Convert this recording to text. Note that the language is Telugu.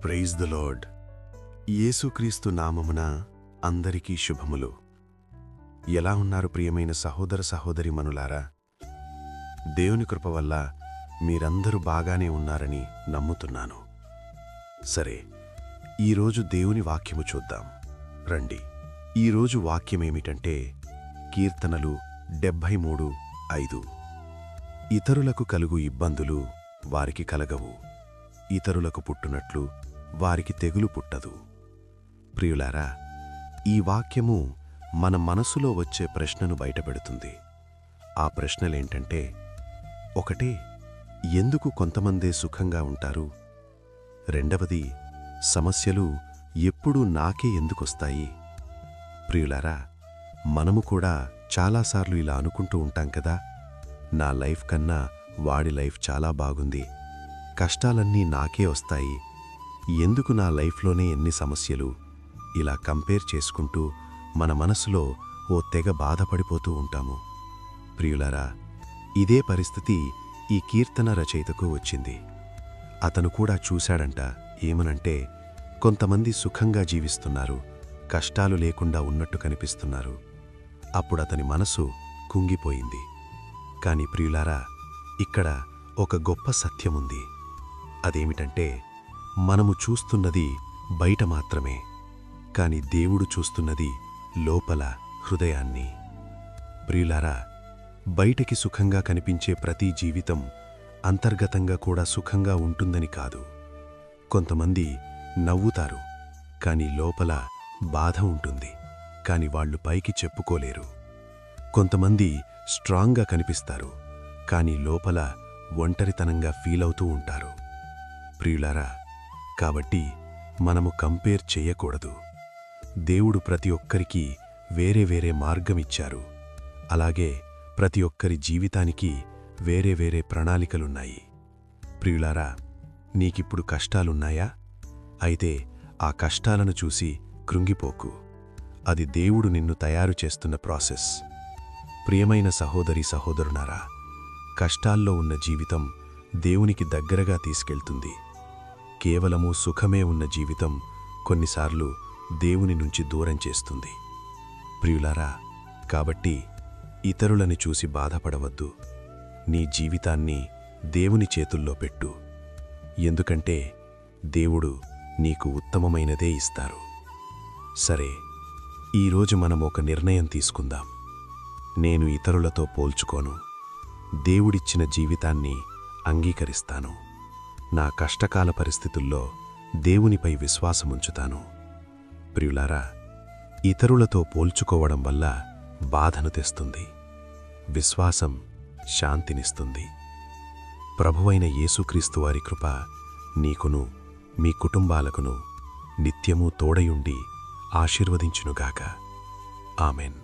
Praise the lord. యేసుక్రీస్తు నామమున అందరికీ శుభములు. ఎలా ఉన్నారు ప్రియమైన సహోదర సహోదరీమణులారా? దేవుని కృప వల్ల మీరందరూ బాగానే ఉన్నారని నమ్ముతున్నాను. సరే, ఈరోజు దేవుని వాక్యము చూద్దాం రండి. ఈరోజు వాక్యమేమిటంటే కీర్తనలు 73:5. ఇతరులకు కలుగు ఇబ్బందులు వారికి కలగవు, ఇతరులకు పుట్టునట్లు వారికి తెగులు పుట్టదు. ప్రియులారా, ఈ వాక్యము మన మనసులో వచ్చే ప్రశ్నను బయటపెడుతుంది. ఆ ప్రశ్నలేంటంటే, ఒకటి, ఎందుకు కొంతమందే సుఖంగా ఉంటారు? రెండవది, సమస్యలు ఎప్పుడూ నాకే ఎందుకొస్తాయి? ప్రియులారా, మనము కూడా చాలాసార్లు ఇలా అనుకుంటూ ఉంటాం కదా, నా లైఫ్ కన్నా వాడి లైఫ్ చాలా బాగుంది, కష్టాలన్నీ నాకే వస్తాయి, ఎందుకు నా లైఫ్లోనే ఎన్ని సమస్యలు? ఇలా కంపేర్ చేసుకుంటూ మన మనసులో ఓ తెగ బాధపడిపోతూ ఉంటాము. ప్రియులారా, ఇదే పరిస్థితి ఈ కీర్తన రచయితకు వచ్చింది. అతను కూడా చూశాడంట. ఏమనంటే, కొంతమంది సుఖంగా జీవిస్తున్నారు, కష్టాలు లేకుండా ఉన్నట్టు కనిపిస్తున్నారు. అప్పుడతని మనసు కుంగిపోయింది. కాని ప్రియులారా, ఇక్కడ ఒక గొప్ప సత్యముంది. అదేమిటంటే, మనము చూస్తున్నది బయట మాత్రమే, కాని దేవుడు చూస్తున్నది లోపల హృదయాన్ని. ప్రియులారా, బయటికి సుఖంగా కనిపించే ప్రతి జీవితం అంతర్గతంగా కూడా సుఖంగా ఉంటుందని కాదు. కొంతమంది నవ్వుతారు, కాని లోపల బాధ ఉంటుంది, కాని వాళ్ళు పైకి చెప్పుకోలేరు. కొంతమంది స్ట్రాంగ్గా కనిపిస్తారు, కాని లోపల ఒంటరితనంగా ఫీలవుతూ ఉంటారు. ప్రియులారా, కాబట్టి మనము కంపేర్ చెయ్యకూడదు. దేవుడు ప్రతి ఒక్కరికి వేరే వేరే మార్గమిచ్చారు. అలాగే ప్రతి ఒక్కరి జీవితానికి వేరే వేరే ప్రణాళికలున్నాయి. ప్రియులారా, నీకిప్పుడు కష్టాలున్నాయా? అయితే ఆ కష్టాలను చూసి కృంగిపోకు. అది దేవుడు నిన్ను తయారు చేస్తున్న ప్రాసెస్. ప్రియమైన సహోదరీ సహోదరునారా, కష్టాల్లో ఉన్న జీవితం దేవునికి దగ్గరగా తీసుకెళ్తుంది. కేవలము సుఖమే ఉన్న జీవితం కొన్నిసార్లు దేవుని నుంచి దూరం చేస్తుంది. ప్రియులారా, కాబట్టి ఇతరులని చూసి బాధపడవద్దు. నీ జీవితాన్ని దేవుని చేతుల్లో పెట్టు. ఎందుకంటే దేవుడు నీకు ఉత్తమమైనదే ఇస్తారు. సరే, ఈరోజు మనం ఒక నిర్ణయం తీసుకుందాం. నేను ఇతరులతో పోల్చుకోను, దేవుడిచ్చిన జీవితాన్ని అంగీకరిస్తాను. నా కష్టకాల పరిస్థితుల్లో దేవునిపై విశ్వాసముంచుతాను. ప్రియులారా, ఇతరులతో పోల్చుకోవడం వల్ల బాధను తెస్తుంది, విశ్వాసం శాంతినిస్తుంది. ప్రభువైన యేసుక్రీస్తు వారి కృప నీకును మీ కుటుంబాలకును నిత్యమూ తోడయుండి ఆశీర్వదించునుగాక. ఆమెన్.